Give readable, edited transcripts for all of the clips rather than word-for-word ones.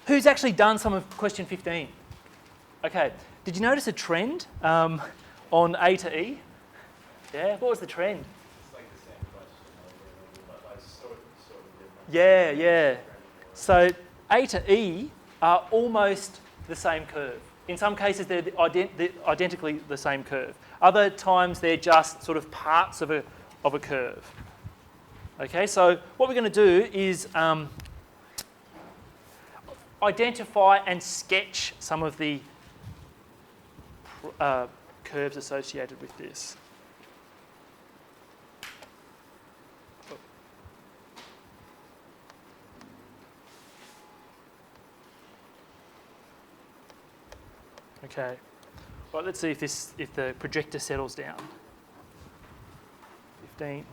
Who's actually done some of question 15? Okay. Did you notice a trend on A to E? Yeah. What was the trend? It's like the same question over and over, but like sort of different. Yeah, yeah. So A to E are almost the same curve. In some cases, they're identically the same curve. Other times, they're just sort of parts of a curve. Okay, so what we're going to do is identify and sketch some of the curves associated with this. Okay. Well, let's see if the projector settles down. 15.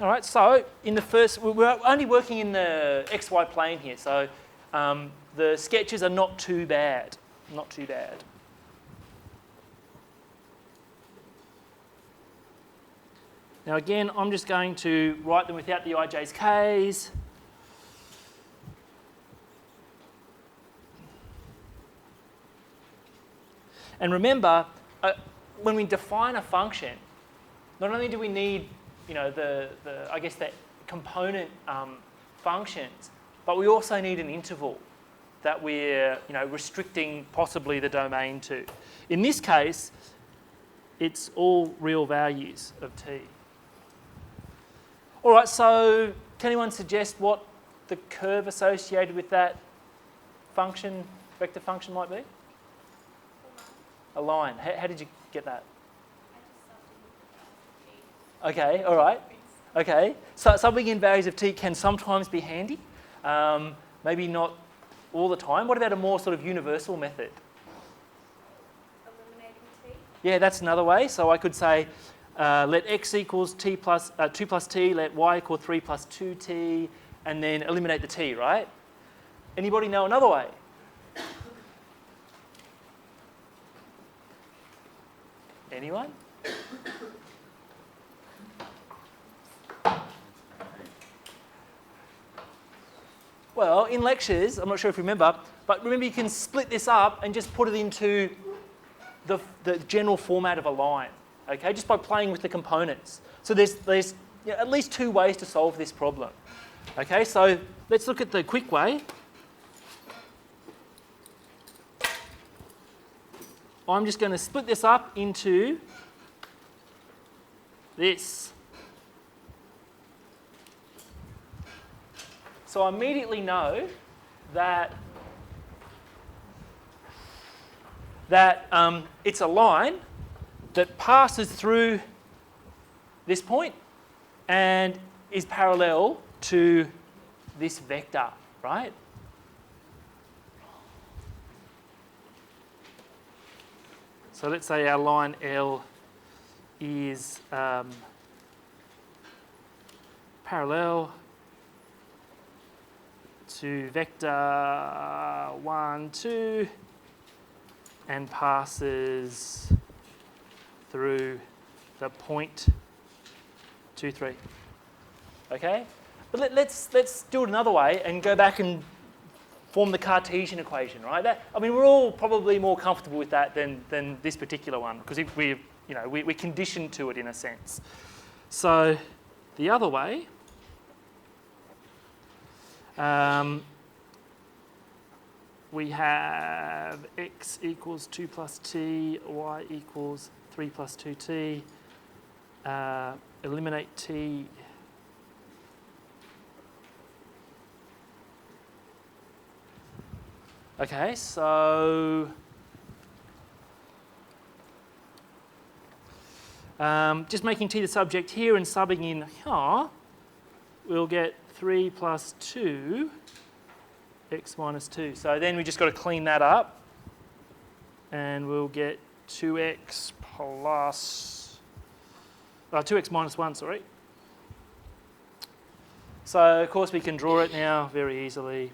All right. So in the first, we're only working in the XY plane here, so the sketches are not too bad. Not too bad. Now again, I'm just going to write them without the ij's, k's. And remember, when we define a function, not only do we need, the component functions, but we also need an interval that we're, restricting possibly the domain to. In this case, it's all real values of t. All right, so can anyone suggest what the curve associated with that function, vector function, might be? A line. How did you get that? Okay, all right. Okay, so subbing in values of t can sometimes be handy, maybe not all the time. What about a more sort of universal method? Eliminating t? Yeah, that's another way. So I could say let x equals t plus 2 plus t, let y equal 3 plus 2t, and then eliminate the t, right? Anybody know another way? Anyone? Well, in lectures, I'm not sure if you remember, but remember you can split this up and just put it into the general format of a line, okay, just by playing with the components. So there's at least two ways to solve this problem. Okay, so let's look at the quick way. I'm just going to split this up into this. So I immediately know that it's a line that passes through this point and is parallel to this vector, right? So let's say our line L is parallel to vector 1, 2, and passes through the point 2, 3. Okay? But let's do it another way and go back and form the Cartesian equation, right? We're all probably more comfortable with that than this particular one because we're conditioned to it in a sense. So the other way, we have x equals 2 plus t, y equals 3 plus 2t, eliminate t. Okay, so just making t the subject here and subbing in here, we'll get 3 plus 2, x minus 2. So then we just got to clean that up, and we'll get 2x plus 2x minus 1, sorry. So of course we can draw it now very easily.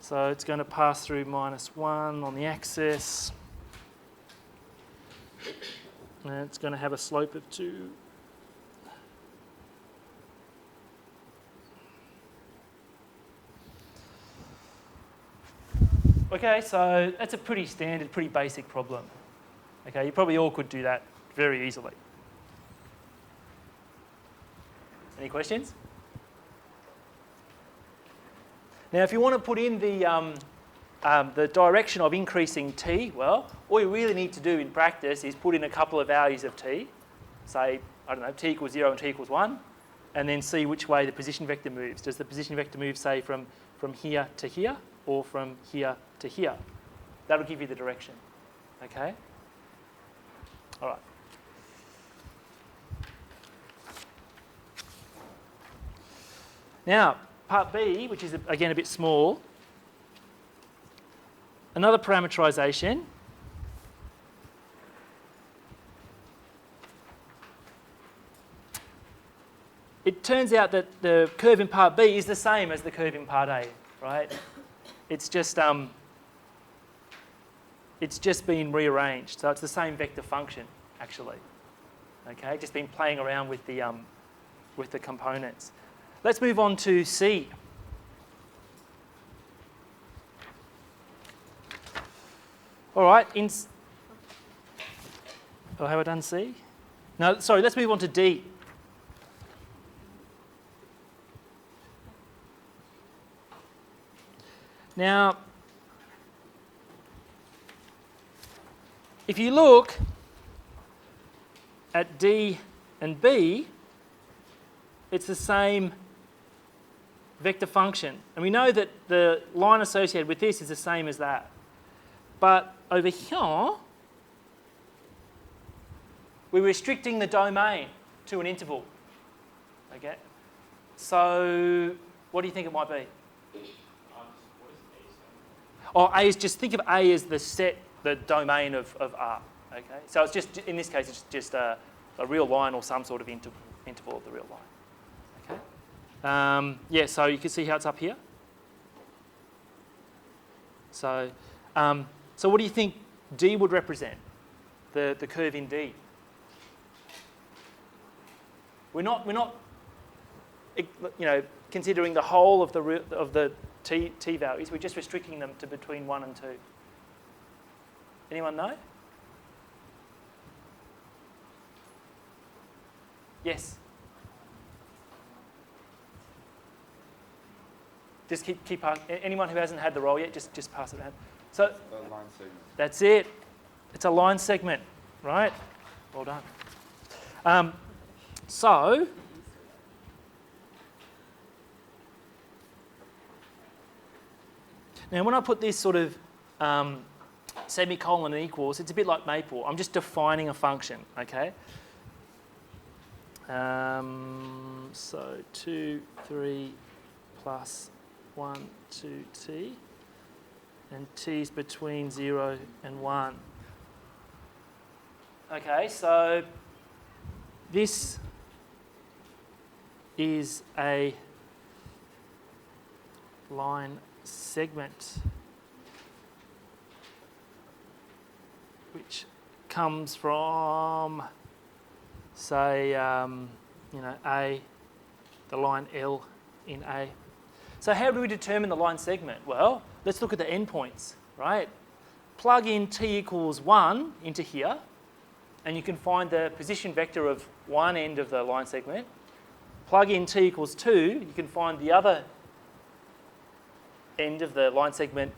So it's going to pass through minus 1 on the axis. And it's going to have a slope of 2. Okay, so that's a pretty standard, pretty basic problem. Okay, you probably all could do that very easily. Any questions? Now, if you want to put in the direction of increasing t, well, all you really need to do in practice is put in a couple of values of t. Say, I don't know, t equals 0 and t equals 1, and then see which way the position vector moves. Does the position vector move, say, from here to here, or from here to here? That'll give you the direction. Okay? All right. Now, part B, which is, again, a bit small, another parameterization. It turns out that the curve in part B is the same as the curve in part A, right? It's just been rearranged, so it's the same vector function, actually. Okay, just been playing around with the components. Let's move on to C. All right, have I done C? No, sorry, let's move on to D. Now, if you look at D and B, it's the same vector function. And we know that the line associated with this is the same as that. But over here, we're restricting the domain to an interval. Okay? So what do you think it might be? Oh, A is just, think of A as the set, the domain of R. Okay? So it's just, in this case, it's just a real line or some sort of interval of the real line. Okay? Yeah, so you can see how it's up here. So, so what do you think D would represent? The curve in D. We're not, you know, considering the whole of the t values. We're just restricting them to between 1 and 2. Anyone know? Yes. Just keep anyone who hasn't had the roll yet, just pass it around. So The line segment. that's it. It's a line segment, right? Well done. So now when I put this sort of semicolon and equals, it's a bit like maple. I'm just defining a function, okay? So 2, 3 plus 1, 2t, and t is between 0 and 1. Okay, so this is a line segment which comes from, say, you know, A, the line L in A. So how do we determine the line segment? Well, let's look at the endpoints, right? Plug in t equals 1 into here, and you can find the position vector of one end of the line segment. Plug in t equals 2, you can find the other end of the line segment,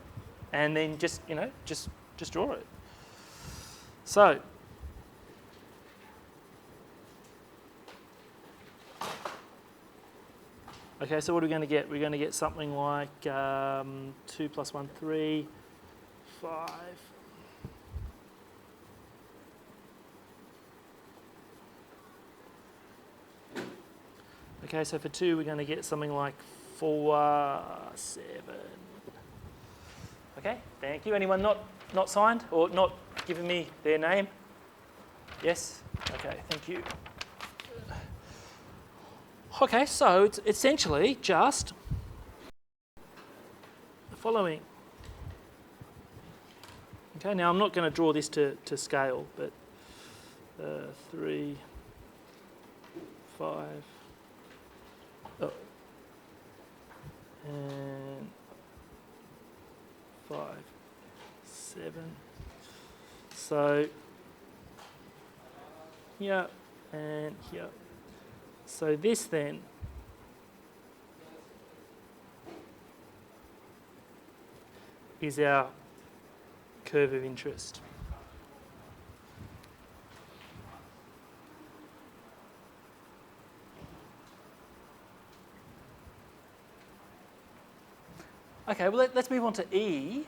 and then just, you know, just draw it. So okay, so what are we going to get? We're going to get something like 2 plus 1, 3, 5. Okay, so for 2, we're going to get something like 4, 7. Okay, thank you. Anyone not signed or not given me their name? Yes? Okay, thank you. Okay, so it's essentially just the following. Okay, now I'm not going to draw this to scale, but 3, 5, oh, and 5, 7. So here and here. So this then is our curve of interest. Okay, well let's move on to E.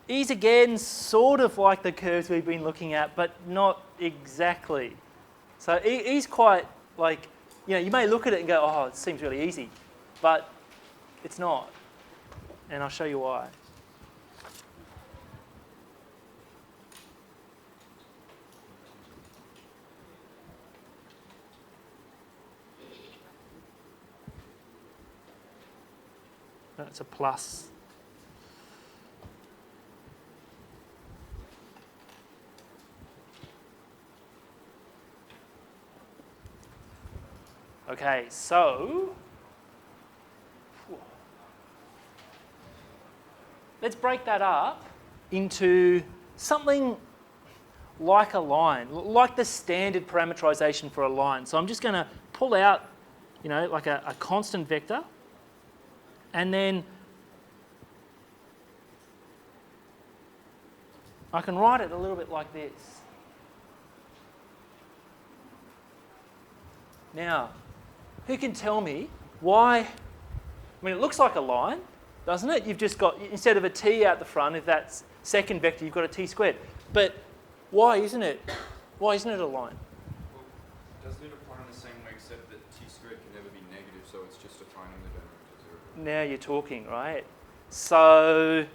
E's again sort of like the curves we've been looking at, but not exactly. So E's quite like, you may look at it and go, oh, it seems really easy, but it's not. And I'll show you why. That's a plus. Okay, so let's break that up into something like a line, like the standard parameterization for a line. So I'm just going to pull out, like a constant vector, and then I can write it a little bit like this. Now, who can tell me why? It looks like a line, doesn't it? You've just got, instead of a t out the front, if that's second vector, you've got a t squared. But why isn't it? Why isn't it a line? Well, doesn't it apply in the same way, except that t squared can never be negative, so it's just defining the denominator to 0. Now you're talking, right? So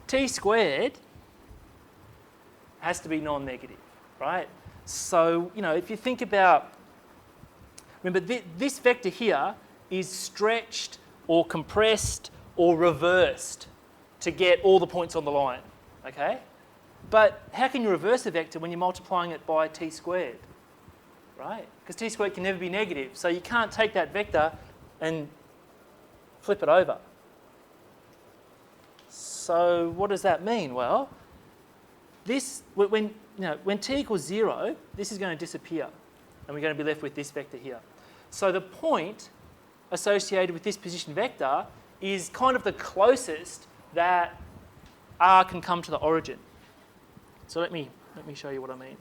t squared has to be non-negative, right? So, if you think about, remember this vector here is stretched or compressed or reversed to get all the points on the line, okay? But how can you reverse a vector when you're multiplying it by t squared, right? Because t squared can never be negative, so you can't take that vector and flip it over. So what does that mean? Well, this, when t equals 0, this is going to disappear, and we're going to be left with this vector here. So the point associated with this position vector is kind of the closest that r can come to the origin. So let me show you what I mean.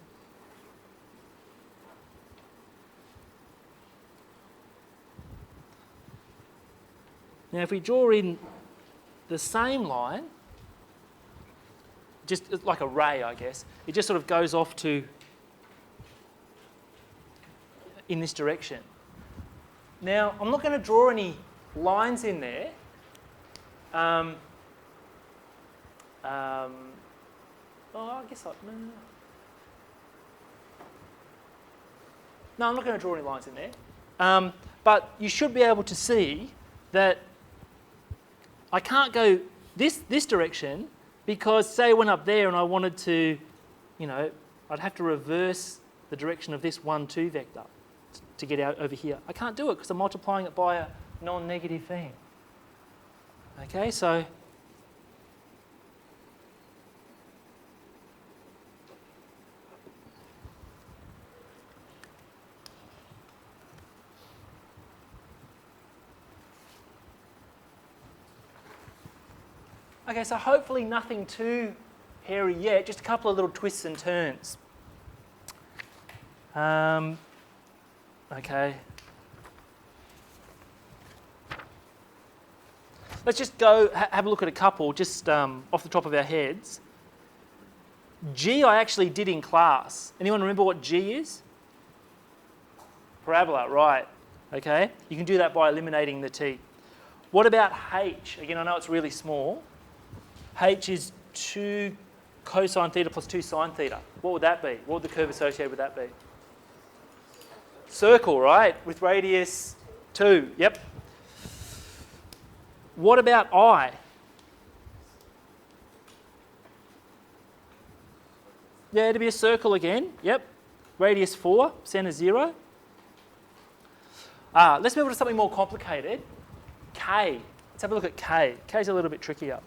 Now, if we draw in the same line, just like a ray, I guess, it just sort of goes off to in this direction. Now, I'm not going to draw any lines in there. I guess no, I'm not going to draw any lines in there. But you should be able to see that I can't go this direction because, say I went up there and I wanted to, I'd have to reverse the direction of this 1, 2 vector to get out over here. I can't do it because I'm multiplying it by a non-negative thing. Okay, so hopefully nothing too hairy yet, just a couple of little twists and turns. Okay. Let's just go have a look at a couple just off the top of our heads. G I actually did in class. Anyone remember what G is? Parabola, right. Okay. You can do that by eliminating the t. What about H? Again, I know it's really small. H is 2 cosine theta plus 2 sine theta. What would that be? What would the curve associated with that be? Circle, right? With radius 2. Yep. What about I? Yeah, it'd be a circle again. Yep. Radius 4, centre 0. Let's move on to something more complicated. K. Let's have a look at K. K's a little bit trickier.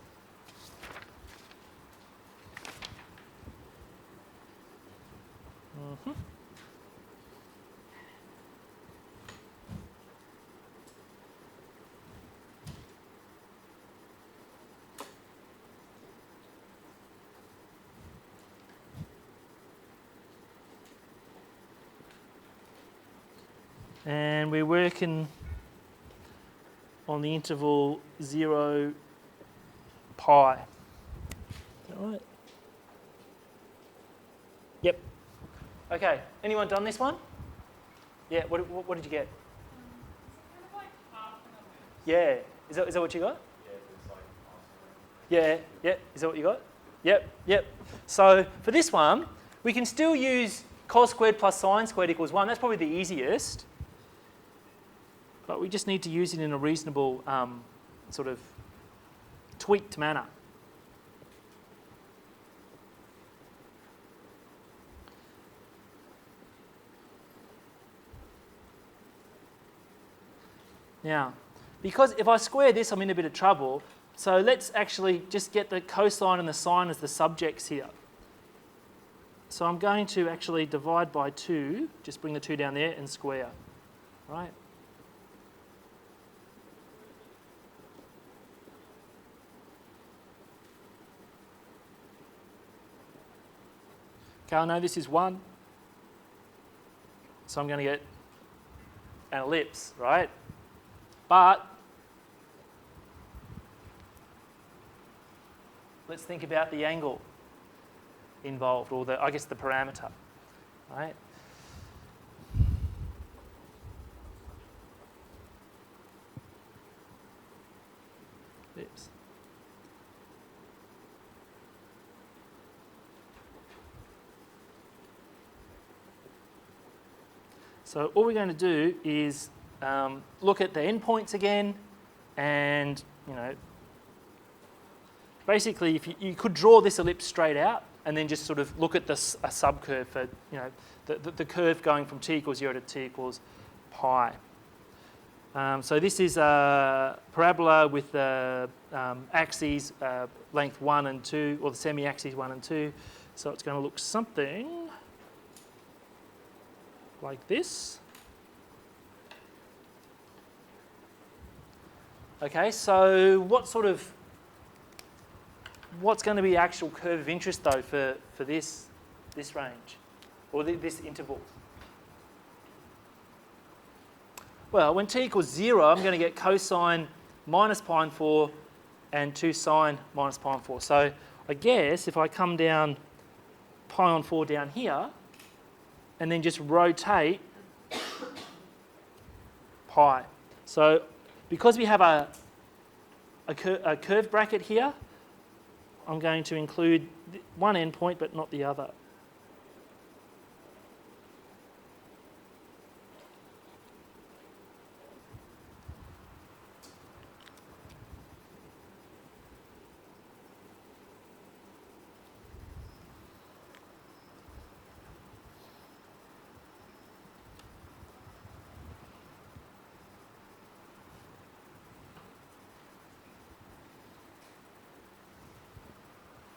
And we're working on the interval 0, pi. Is that right? Yep. Okay. Anyone done this one? Yeah. What did you get? Kind of like half an ellipse. Yeah. Is that what you got? Yeah, it's like awesome. Yeah. Yeah. Is that what you got? Yep. Yep. So for this one, we can still use cos squared plus sine squared equals 1. That's probably the easiest. But we just need to use it in a reasonable sort of tweaked manner. Now, because if I square this, I'm in a bit of trouble. So let's actually just get the cosine and the sine as the subjects here. So I'm going to actually divide by 2, just bring the 2 down there and square, right? Okay, I know this is 1. So I'm going to get an ellipse, right? But let's think about the angle involved, or I guess the parameter, right? Oops. So all we're going to do is look at the endpoints again, and basically, if you could draw this ellipse straight out, and then just sort of look at a subcurve for the curve going from t equals 0 to t equals pi. So this is a parabola with the axes length 1 and 2, or the semi-axes 1 and 2. So it's going to look something like this. Okay, so what's going to be the actual curve of interest though for this range, or this interval? Well, when t equals 0, I'm going to get cosine minus pi and 4 and 2 sine minus pi and 4. So I guess if I come down pi on 4 down here, and then just rotate pi. So because we have a curved bracket here, I'm going to include one endpoint but not the other.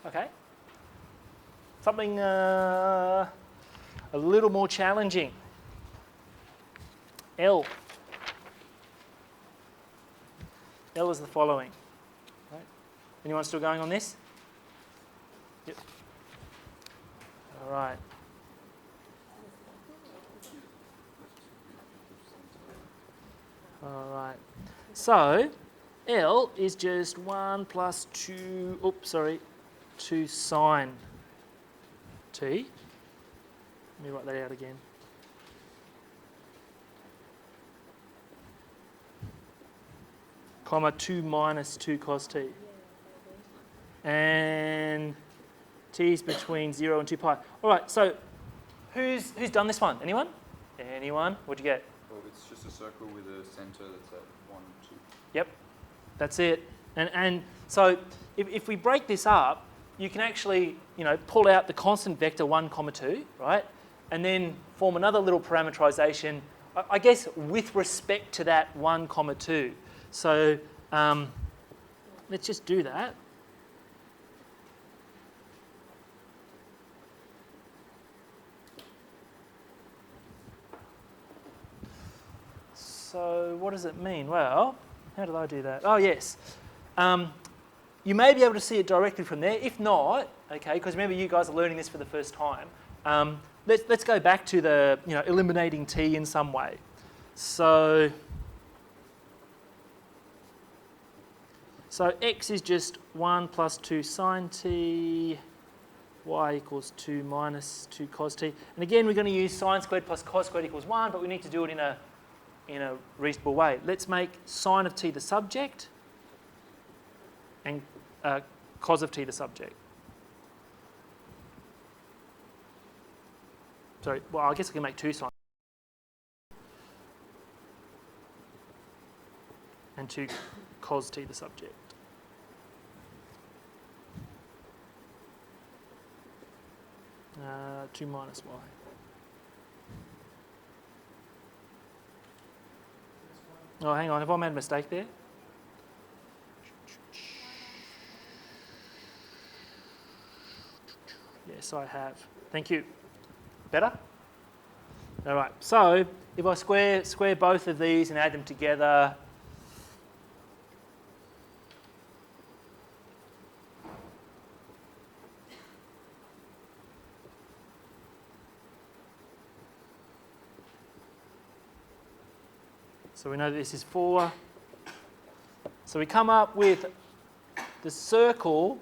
Okay. Something a little more challenging. L. L is the following. Right. Anyone still going on this? Yep. All right. All right. So L is just 1 plus 2, 2 sine t. Let me write that out again. Comma 2 minus 2 cos t. And t is between 0 and 2 pi. All right, so who's done this one? Anyone? Anyone? What'd you get? Well, it's just a circle with a centre that's at 1, 2. Yep, that's it. And so if we break this up, you can actually, pull out the constant vector 1, 2, right? And then form another little parameterization, I guess, with respect to that 1, 2. So let's just do that. So what does it mean? Well, how did I do that? Oh, yes. You may be able to see it directly from there. If not, okay, because remember you guys are learning this for the first time. Let's go back to the eliminating t in some way. So x is just 1 plus 2 sine t, y equals 2 minus 2 cos t. And again, we're going to use sine squared plus cos squared equals 1, but we need to do it in a reasonable way. Let's make sine of t the subject and cos of t the subject. Sorry, well, I guess I can make 2 sine and 2 cos t the subject. Uh, 2 minus y. Oh, hang on, have I made a mistake there? Yes, I have. Thank you. Better? All right, so if I square both of these and add them together, so we know that this is 4. So we come up with the circle,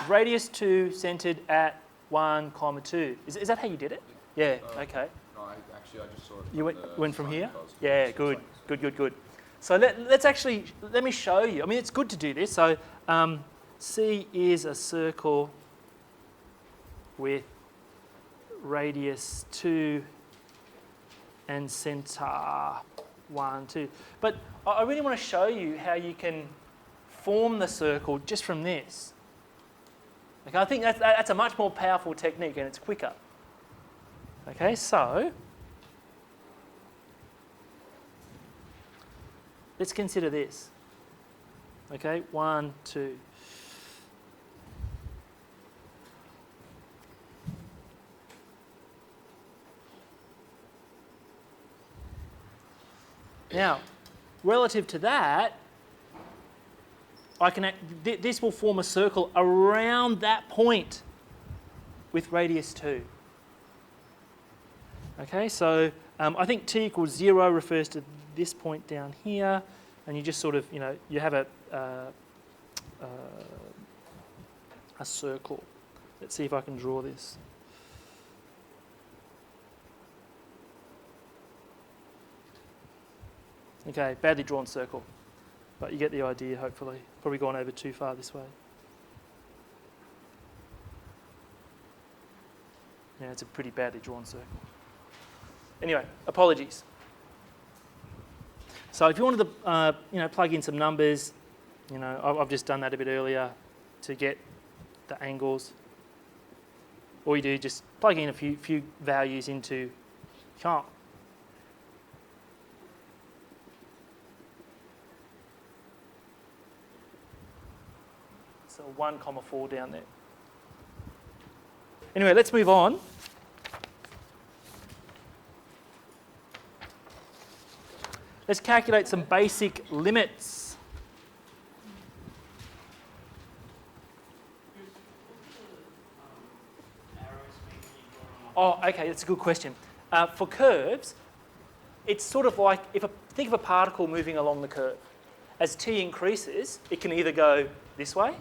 radius 2, centered at 1, 2. Is that how you did it? Yeah, okay. No, I just saw it. You went from sine here? cos. Yeah, good. So let me show you. I mean, it's good to do this. So C is a circle with radius 2 and center 1, 2. But I really want to show you how you can form the circle just from this. Okay, I think that's a much more powerful technique and it's quicker. Okay, so let's consider this. Okay, 1, 2. Now, relative to that, this will form a circle around that point with radius 2. Okay, so I think t equals 0 refers to this point down here, and you just sort of, you have a circle. Let's see if I can draw this. Okay, badly drawn circle, but you get the idea, hopefully. Probably gone over too far this way. Yeah, it's a pretty badly drawn circle. Anyway, apologies. So if you wanted to, plug in some numbers, I've just done that a bit earlier to get the angles. All you do, just plug in a few values into comp. So 1, 4 down there. Anyway, let's move on. Let's calculate some basic limits. Oh, okay, that's a good question. For curves, it's sort of like, think of a particle moving along the curve. As t increases, it can either go this way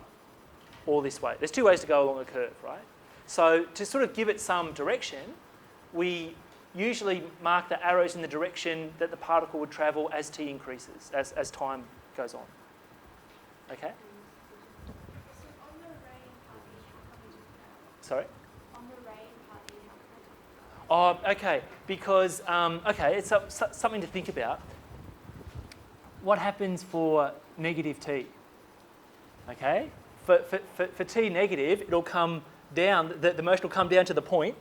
or this way. There's 2 ways to go along a curve, right? So to sort of give it some direction, we usually mark the arrows in the direction that the particle would travel as t increases, as time goes on. Okay? So on the rain part, how come you just now? Sorry? On the rain part, how come? Oh, okay. Because, it's something to think about. What happens for negative t? Okay? for t negative, it'll come down, the motion will come down to the point,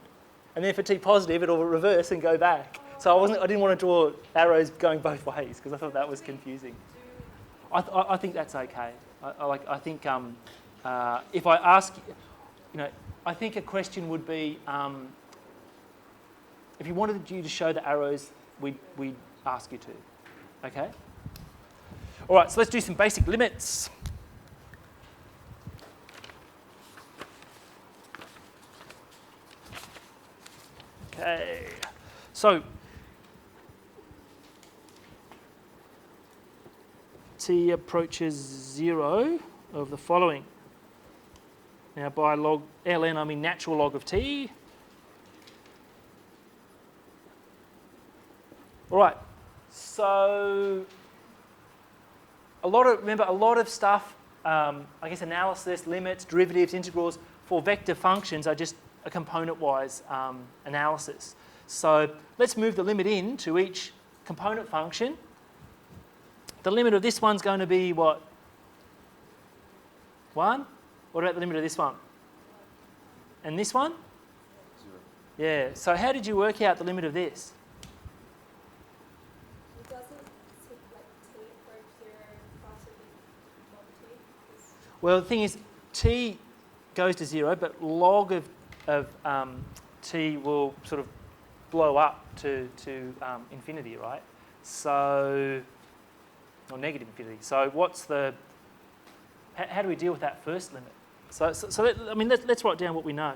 and then for t positive, it'll reverse and go back. So I didn't want to draw arrows going both ways because I thought that was confusing. I think that's okay. I think if I ask, I think a question would be, if you wanted you to show the arrows, we'd ask you to. Okay? All right, so let's do some basic limits. Okay, so t approaches 0 of the following. Now by log ln I mean natural log of t. All right, so remember a lot of stuff, I guess analysis, limits, derivatives, integrals for vector functions are just a component-wise analysis. So let's move the limit in to each component function. The limit of this one's going to be what? 1? What about the limit of this one? And this one? 0. Yeah, so how did you work out the limit of this? It doesn't take like t approach 0 faster than log t. Well, the thing is, t goes to 0, but log of t will sort of blow up to infinity, right? So, or negative infinity. So what's the, how do we deal with that first limit? Let's write down what we know.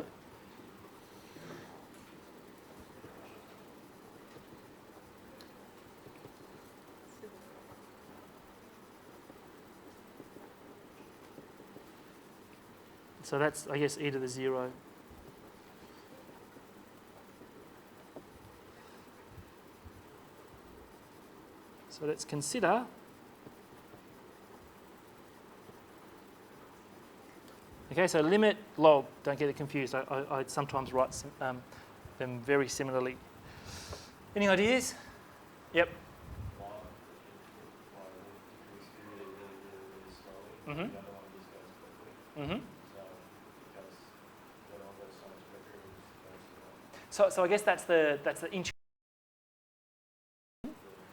So that's, I guess, e to the 0. So let's consider okay, so limit log, don't get it confused. I sometimes write them very similarly. Any ideas? Yep. Mm-hmm. Mm-hmm. So I guess that's the intuition,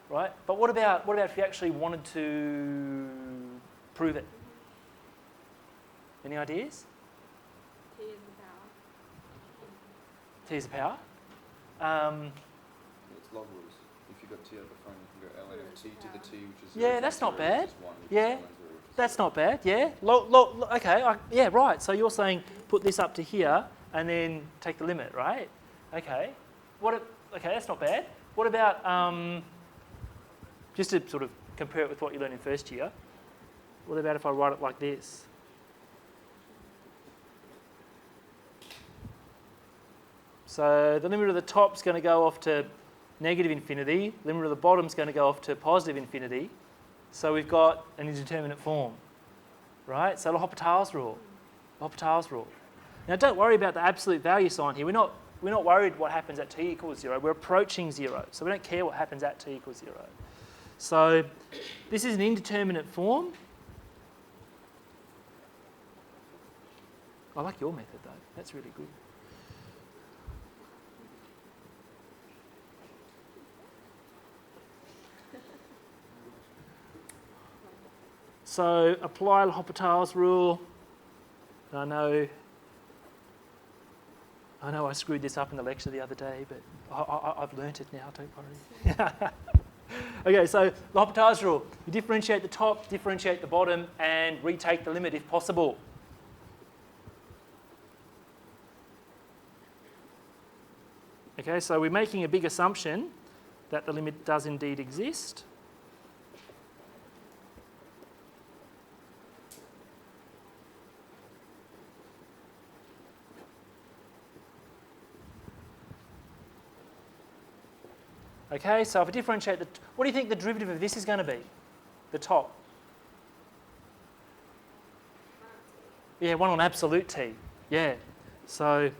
right? But what about if you actually wanted to prove it? Any ideas? T is the power. T is the power. It's log rules. If you've got t over the front, you can go ln of t to the t, which is 0. Yeah, that's not bad. 1, Yeah, that's not bad. Yeah. Okay. Yeah. Right. So you're saying put this up to here and then take the limit, right? Okay. Okay, that's not bad. What about just to sort of compare it with what you learned in first year? What about if I write it like this? So the limit of the top is going to go off to negative infinity. Limit of the bottom is going to go off to positive infinity. So we've got an indeterminate form, right? So L'Hopital's rule. L'Hopital's rule. Now don't worry about the absolute value sign here. We're not worried what happens at t equals 0. We're approaching 0. So we don't care what happens at t equals 0. So this is an indeterminate form. I like your method though. That's really good. So apply L'Hopital's rule. I know I screwed this up in the lecture the other day, but I've learnt it now, don't worry. Okay, so L'Hopital's rule. You differentiate the top, differentiate the bottom, and retake the limit if possible. Okay, so we're making a big assumption that the limit does indeed exist. Okay, so if I differentiate what do you think the derivative of this is going to be? The top. Yeah, 1 on absolute t. Yeah. So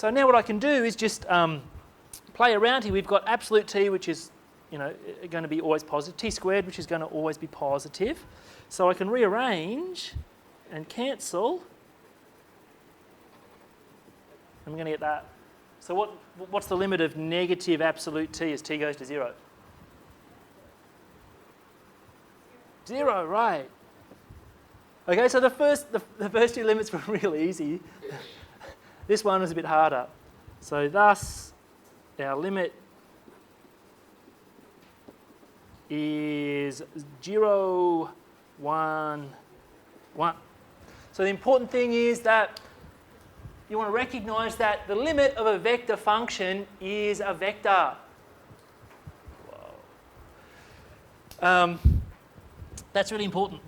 now what I can do is just play around here, we've got absolute t, which is going to be always positive, t squared, which is going to always be positive. So I can rearrange and cancel. I'm going to get that. So what's the limit of negative absolute t as t goes to 0? 0, right. Okay, so the first two limits were really easy. This one is a bit harder. So thus, our limit is 0, 1, 1. So the important thing is that you want to recognise that the limit of a vector function is a vector. That's really important.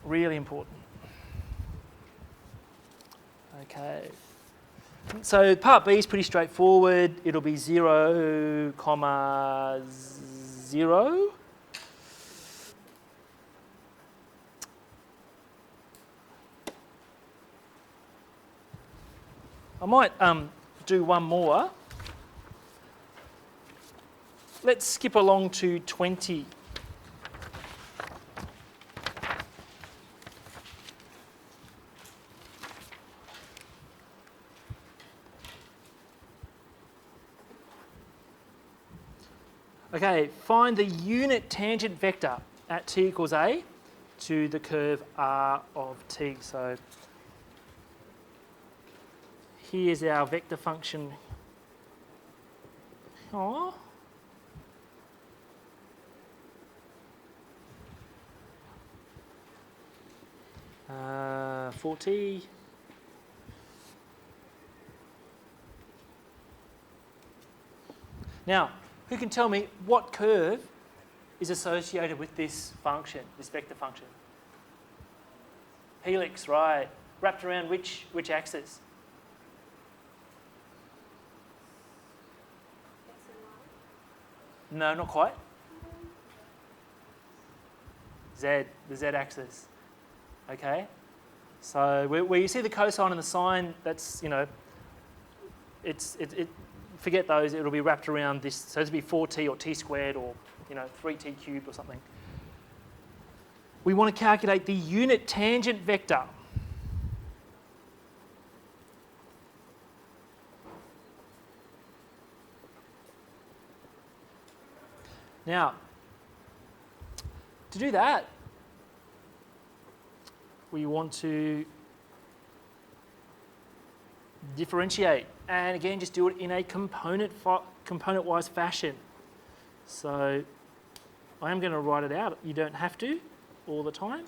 Really important. Okay. So part B is pretty straightforward. It'll be 0, 0. I might do one more. Let's skip along to 20. Okay, find the unit tangent vector at t equals a to the curve r of t. So here's our vector function. 4t. Now, who can tell me what curve is associated with this function, this vector function? Helix, right. Wrapped around which axis? X and Y. No, not quite. Z, the Z axis. Okay. So where you see the cosine and the sine, that's, forget those, it'll be wrapped around this. So it'll be 4t or t squared or, 3t cubed or something. We want to calculate the unit tangent vector. Now, to do that, we want to differentiate. And again, just do it in a component-wise fashion. So I am going to write it out. You don't have to all the time.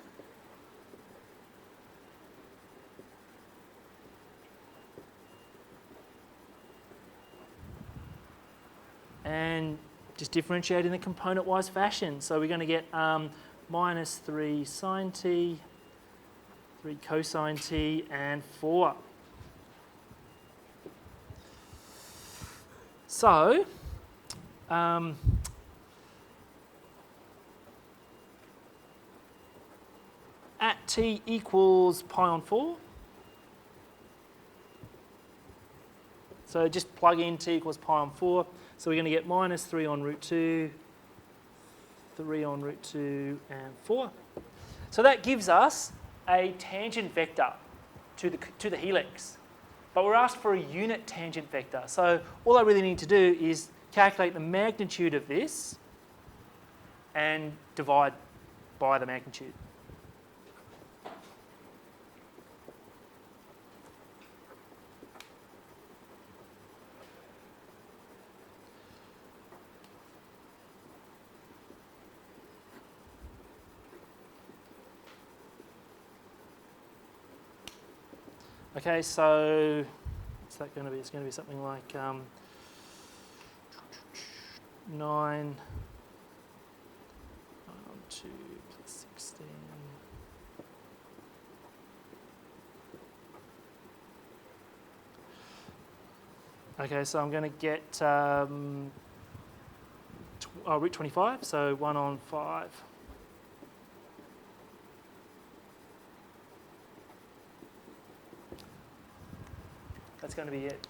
And just differentiate in a component-wise fashion. So we're going to get minus 3 sine t, 3 cosine t, and 4. So, at t equals pi on 4, so just plug in t equals pi on 4, so we're going to get minus 3 on root 2, 3 on root 2, and 4. So that gives us a tangent vector to the helix. But we're asked for a unit tangent vector. So all I really need to do is calculate the magnitude of this and divide by the magnitude. Okay, so what's that going to be? It's going to be something like 9 on 2 plus 16. Okay, so I'm going to get root 25, so 1 on 5. That's going to be it.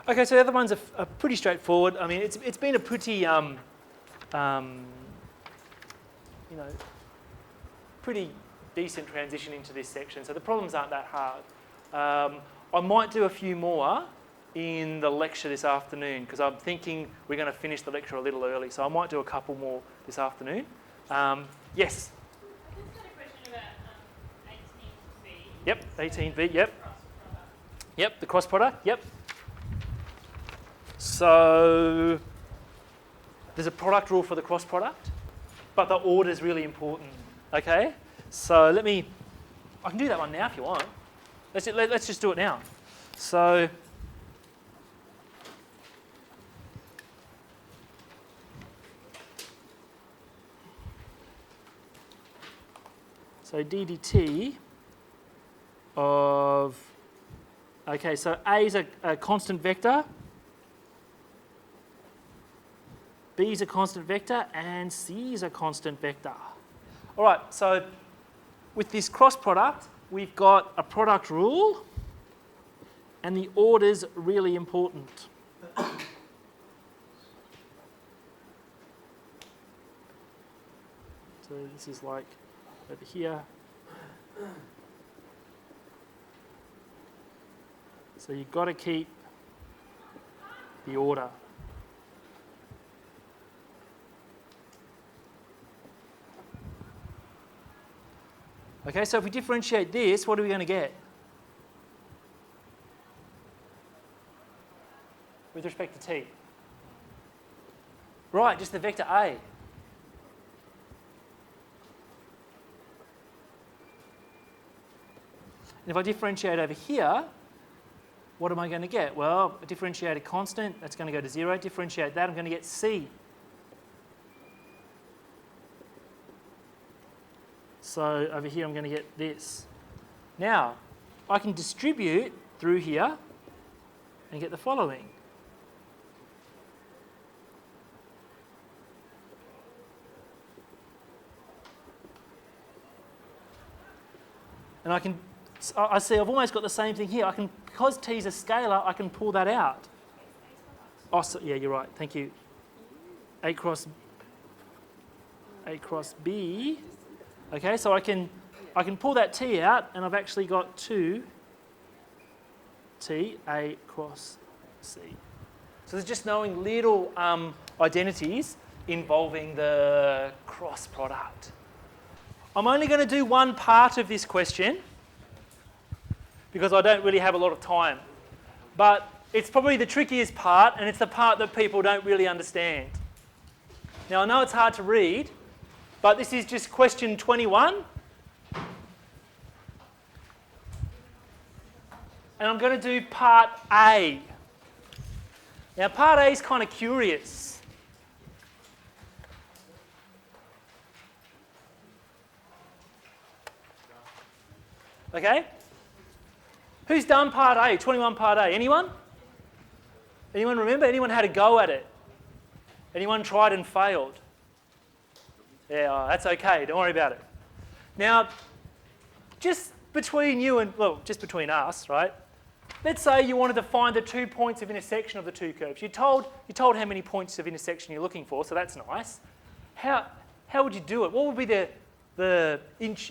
Okay, so the other ones are pretty straightforward. I mean, it's been a pretty, you know, pretty decent transition into this section. So the problems aren't that hard. I might do a few more in the lecture this afternoon because I'm thinking we're going to finish the lecture a little early. So I might do a couple more this afternoon. Yes? I just had a question about 18B. Yep, 18B, yep. Cross product. Yep, the cross product, yep. So there's a product rule for the cross product, but the order is really important, okay? So I can do that one now if you want. Let's just do it now. So d/dt of, okay, so A is a constant vector, B is a constant vector, and C is a constant vector. All right, so with this cross product, we've got a product rule, and the order's really important. So this is like over here. So you've got to keep the order. Okay, so if we differentiate this, what are we going to get? With respect to t. Right, just the vector A. And if I differentiate over here, what am I going to get? Well, a differentiated constant, that's going to go to 0. Differentiate that, I'm going to get C. So over here, I'm going to get this. Now, I can distribute through here and get the following. And I see I've almost got the same thing here. Because t is a scalar, I can pull that out. Oh, so, yeah, you're right. Thank you. A cross B. Okay, so I can pull that t out, and I've actually got 2t A cross C. So there's just knowing little identities involving the cross product. I'm only going to do one part of this question because I don't really have a lot of time. But it's probably the trickiest part, and it's the part that people don't really understand. Now, I know it's hard to read, but this is just question 21. And I'm going to do part A. Now, part A is kind of curious. Okay? Who's done part A, 21 part A? Anyone? Anyone remember? Anyone had a go at it? Anyone tried and failed? Yeah, that's okay. Don't worry about it. Now, just between you and, well, just between us, right? Let's say you wanted to find the 2 points of intersection of the two curves. You're told how many points of intersection you're looking for, so that's nice. How would you do it? What would be the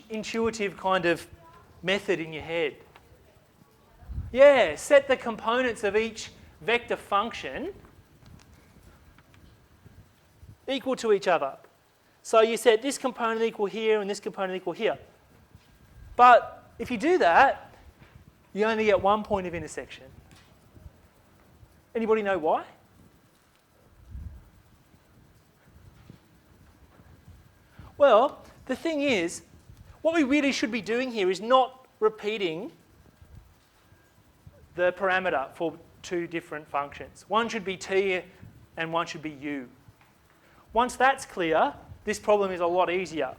intuitive kind of method in your head? Yeah, set the components of each vector function equal to each other. So you set this component equal here and this component equal here. But if you do that, you only get 1 point of intersection. Anybody know why? Well, the thing is, what we really should be doing here is not repeating the parameter for two different functions. One should be t and one should be u. Once that's clear, this problem is a lot easier.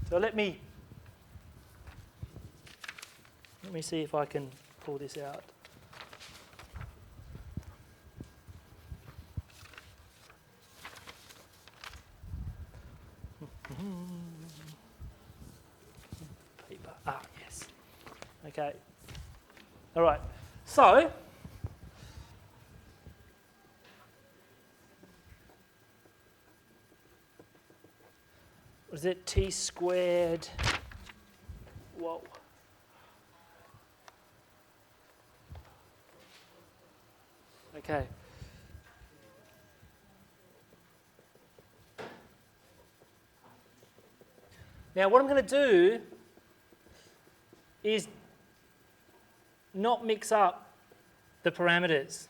So let me see if I can pull this out. Paper. Ah, yes. Okay. All right. So, what is it? T squared. Whoa. Okay. Now what I'm going to do is not mix up the parameters.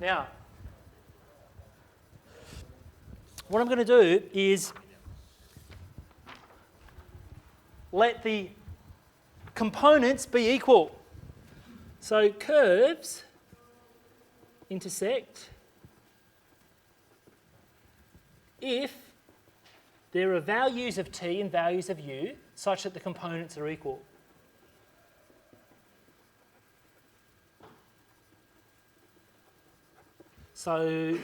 Now, what I'm going to do is let the components be equal. So curves intersect if there are values of t and values of u such that the components are equal. So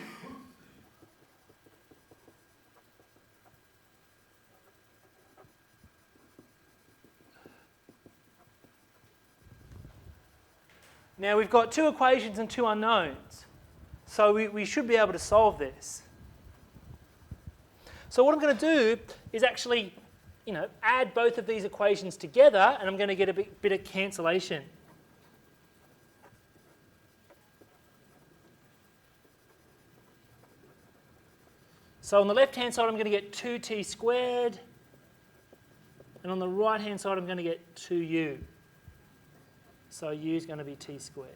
now we've got two equations and two unknowns. So we should be able to solve this. So what I'm going to do is actually, add both of these equations together, and I'm going to get a bit of cancellation. So on the left-hand side, I'm going to get 2t squared, and on the right-hand side, I'm going to get 2u. So u is going to be t squared.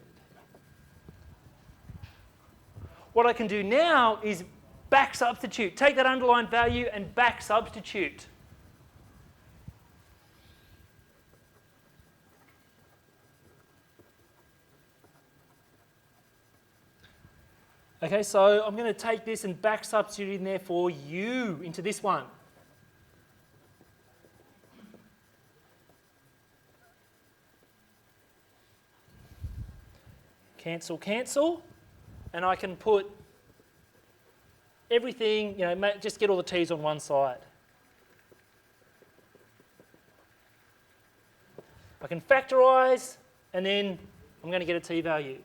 What I can do now is back substitute. Take that underlined value and back substitute. Okay, so I'm going to take this and back substitute in there for u into this one. Cancel, cancel. And I can put everything, just get all the t's on one side. I can factorise, and then I'm going to get a t value.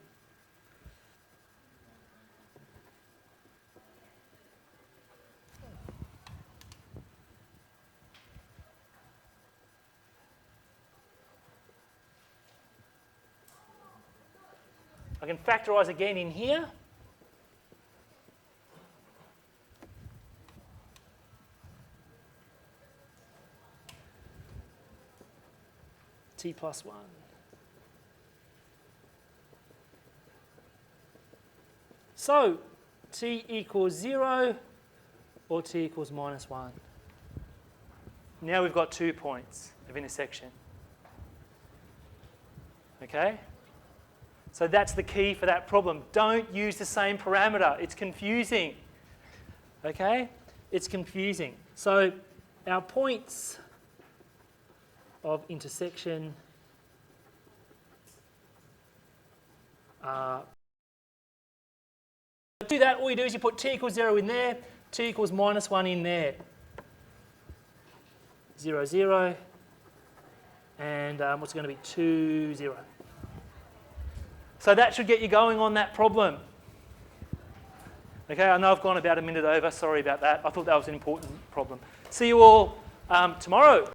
I can factorise again in here. T plus 1. So, t equals 0 or t equals minus 1. Now we've got 2 points of intersection. Okay? So that's the key for that problem. Don't use the same parameter. It's confusing. Okay? It's confusing. So our points of intersection are... To do that, all you do is you put t equals 0 in there, t equals minus 1 in there. 0, 0. And what's going to be 2, 0. So that should get you going on that problem. Okay, I know I've gone about a minute over. Sorry about that. I thought that was an important problem. See you all tomorrow.